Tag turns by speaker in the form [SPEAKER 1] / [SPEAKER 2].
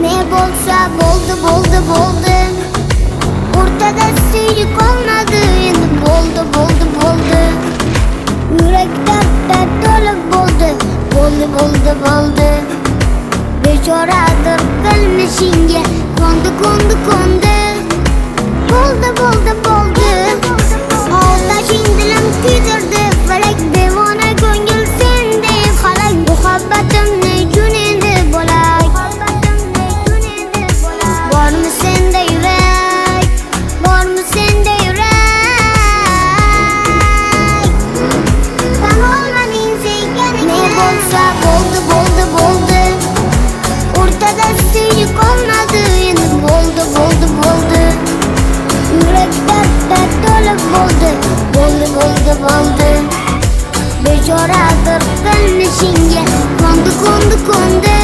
[SPEAKER 1] Ne bo'lsa bo'ldi, bo'ldi, bo'ldi. O'rtada suyuk qolmadi, endi bo'ldi, bo'ldi, bo'ldi. Yurak dardda to'lib bo'ldi, bo'ldi, bo'ldi, bo'ldi. Bechoradir qilmishingga ko'ndi, ko'ndi, ko'ndi. Bo'ldi, bo'ldi, bo'ldi. Oldashing dilim kuydirdi, falak devona ko'ngil sendek halak. Muhabbatimni kun endi bo'lak. Bormi senda yurak? Bormi senda yurak? Tan olmading sevganing. Ne bo'lsa bo'ldi, bo'ldi, bo'ldi. O'rtada suyuk qolmadi, endi bo'ldi, bo'ldi, bo'ldi. Yurak dardda to'lib bo'ldi, bo'ldi, bo'ldi, bo'ldi. Bechoradir qilmishingga ko'ndi, ko'ndi, ko'ndi.